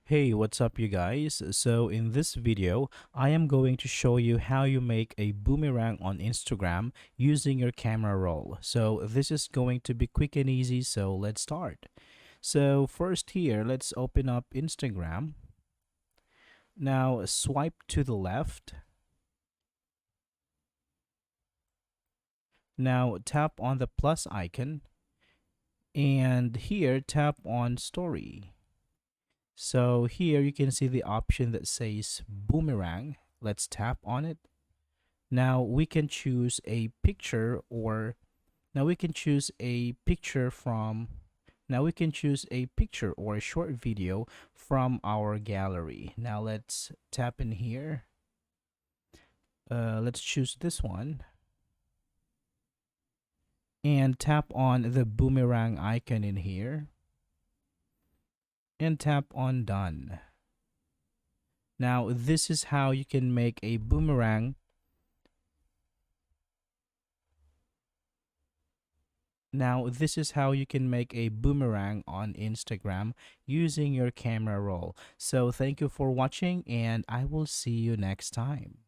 Hey, what's up you guys? So in this video, I am going to show you how you make a boomerang on Instagram using your camera roll. So this is going to be quick and easy, so let's start. So first here, let's open up Instagram. Now swipe to the left. Now tap on the plus icon and here tap on story. So here you can see the option that says boomerang. Let's tap on it. Now we can choose a picture or now we can choose a picture from now we can choose a picture or a short video from our gallery. Now let's tap in here. Let's choose this one and tap on the boomerang icon in here and tap on done. Now this is how you can make a boomerang. Now, this is how you can make a boomerang on Instagram using your camera roll. So, thank you for watching, and I will see you next time.